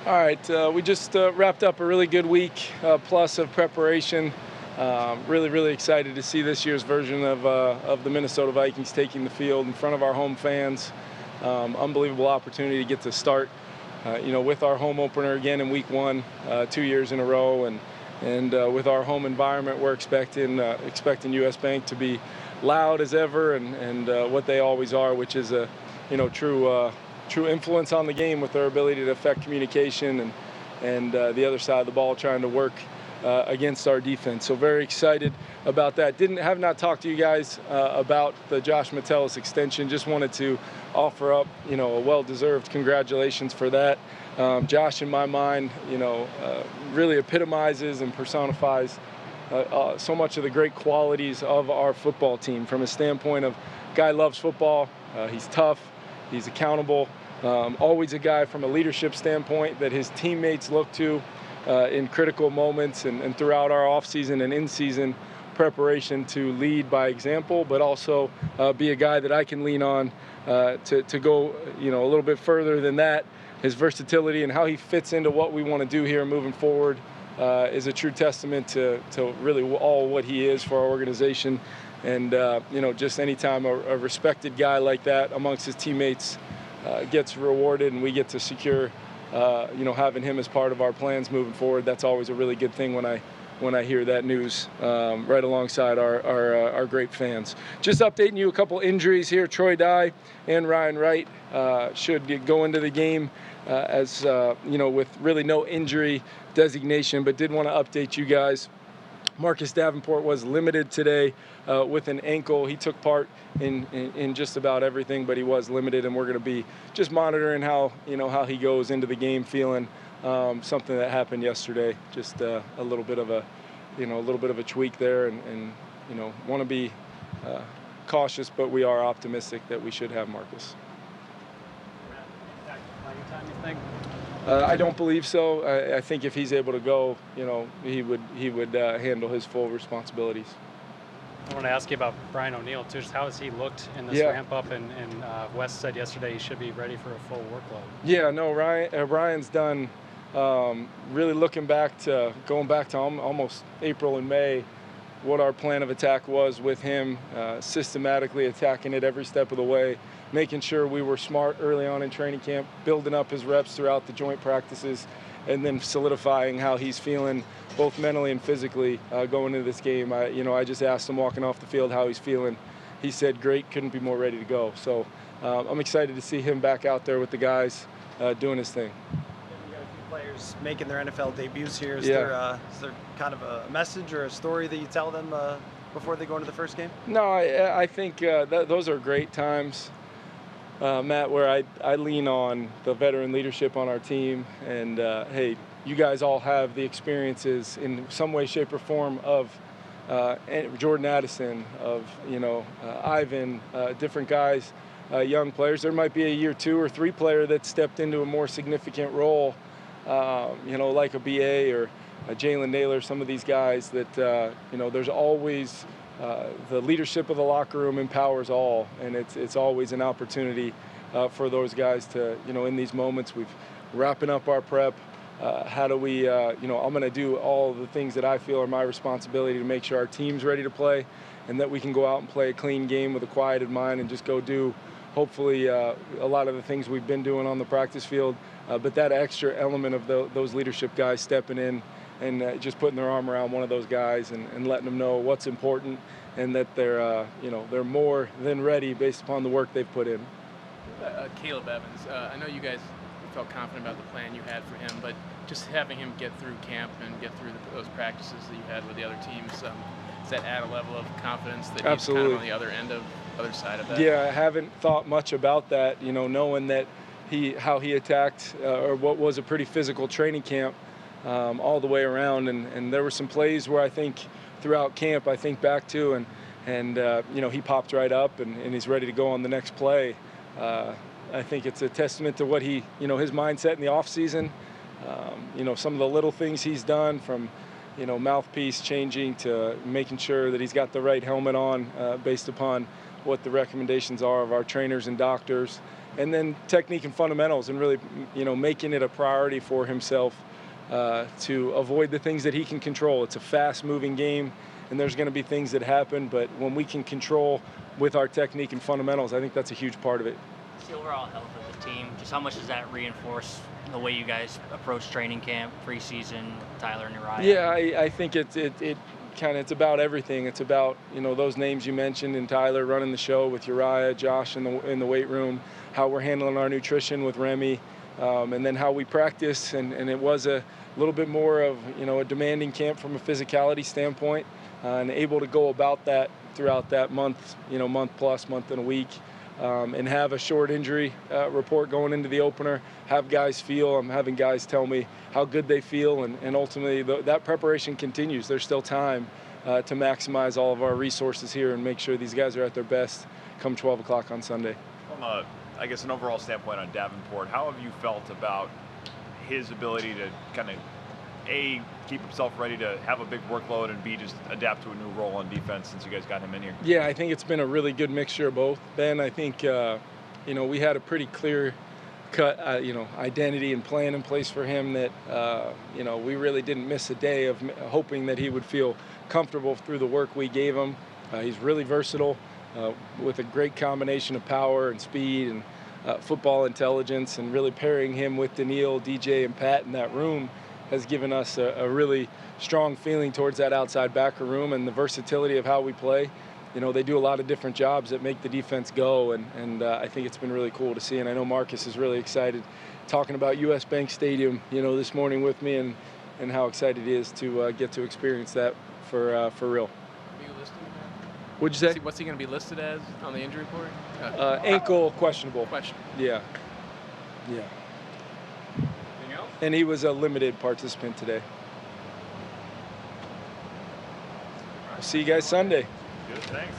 All right, we just wrapped up a really good week plus of preparation. Really excited to see this year's version of the Minnesota Vikings taking the field in front of our home fans. Unbelievable opportunity to get to start, with our home opener again in Week 1, 2 years in a row, and with our home environment, we're expecting U.S. Bank to be loud as ever and what they always are, which is a true influence on the game with their ability to affect communication and the other side of the ball trying to work against our defense. So very excited about that. Have not talked to you guys about the Josh Metellus extension. Just wanted to offer up, a well-deserved congratulations for that. Josh, in my mind, really epitomizes and personifies so much of the great qualities of our football team from a standpoint of guy loves football. He's tough. He's accountable. Always a guy from a leadership standpoint that his teammates look to in critical moments and throughout our offseason and in-season preparation to lead by example, but also be a guy that I can lean on to go, a little bit further than that. His versatility and how he fits into what we want to do here moving forward is a true testament to really all what he is for our organization. And, just anytime a respected guy like that amongst his teammates gets rewarded and we get to secure, having him as part of our plans moving forward, that's always a really good thing when I hear that news right alongside our great fans. Just updating you, a couple injuries here. Troy Dye and Ryan Wright should go into the game as with really no injury designation, but did want to update you guys. Marcus Davenport was limited today with an ankle. He took part in just about everything, but he was limited, and we're going to be just monitoring how he goes into the game feeling. Something that happened yesterday, just a little bit of a tweak there, and want to be cautious, but we are optimistic that we should have Marcus. Time, you think? I don't believe so. I think if he's able to go, he would handle his full responsibilities. I want to ask you about Brian O'Neill too. Just how has he looked in this ramp up? And Wes said yesterday he should be ready for a full workload. Yeah, no, Ryan's done. Really going back to almost April and May, what our plan of attack was with him, systematically attacking it every step of the way, making sure we were smart early on in training camp, building up his reps throughout the joint practices, and then solidifying how he's feeling both mentally and physically going into this game. I just asked him walking off the field how he's feeling. He said great, couldn't be more ready to go. So I'm excited to see him back out there with the guys doing his thing. You got a few players making their NFL debuts here. Is there kind of a message or a story that you tell them before they go into the first game? No, I think those are great times, Matt, where I lean on the veteran leadership on our team. And, hey, you guys all have the experiences in some way, shape, or form of Jordan Addison, of, Ivan, different guys, young players. There might be a year 2 or 3 player that stepped into a more significant role, like a BA or a Jalen Naylor, some of these guys that, there's always the leadership of the locker room empowers all, and it's always an opportunity for those guys to, in these moments, we've wrapping up our prep. How do we, I'm going to do all the things that I feel are my responsibility to make sure our team's ready to play and that we can go out and play a clean game with a quieted mind and just go do, hopefully, a lot of the things we've been doing on the practice field. But that extra element of those leadership guys stepping in and just putting their arm around one of those guys and letting them know what's important and that they're more than ready based upon the work they've put in. Caleb Evans, I know you guys felt confident about the plan you had for him, but just having him get through camp and get through those practices that you had with the other teams, does that add a level of confidence that he's kind of on the other side of that? Yeah, I haven't thought much about that, knowing that how he attacked or what was a pretty physical training camp all the way around, and there were some plays where I think throughout camp I think back to and he popped right up and he's ready to go on the next play. I think it's a testament to what his mindset in the off season. Some of the little things he's done from mouthpiece changing to making sure that he's got the right helmet on based upon what the recommendations are of our trainers and doctors, and then technique and fundamentals, and really, making it a priority for himself to avoid the things that he can control. It's a fast-moving game, and there's going to be things that happen, but when we can control with our technique and fundamentals, I think that's a huge part of it. The overall health of the team, just how much does that reinforce the way you guys approach training camp, preseason, Tyler and Uriah? Yeah, I think it's about everything. It's about, those names you mentioned, and Tyler running the show with Uriah, Josh in the weight room, how we're handling our nutrition with Remy, and then how we practice. And it was a little bit more of, a demanding camp from a physicality standpoint, and able to go about that throughout that month, month and a week. And have a short injury report going into the opener, have guys feel, I'm having guys tell me how good they feel, and ultimately that preparation continues. There's still time to maximize all of our resources here and make sure these guys are at their best come 12 o'clock on Sunday. From an overall standpoint on Davenport, how have you felt about his ability to kind of, A, keep himself ready to have a big workload, and B, just adapt to a new role on defense since you guys got him in here? Yeah, I think it's been a really good mixture of both, Ben. I think, we had a pretty clear-cut, identity and plan in place for him that, we really didn't miss a day of hoping that he would feel comfortable through the work we gave him. He's really versatile with a great combination of power and speed and football intelligence, and really pairing him with Daniil, DJ, and Pat in that room has given us a really strong feeling towards that outside backer room and the versatility of how we play. They do a lot of different jobs that make the defense go, and I think it's been really cool to see. And I know Marcus is really excited talking about US Bank Stadium, this morning with me, and how excited he is to get to experience that for real. What'd you say? What's he going to be listed as on the injury report? Ankle questionable. Yeah. And he was a limited participant today. See you guys Sunday. Good, thanks.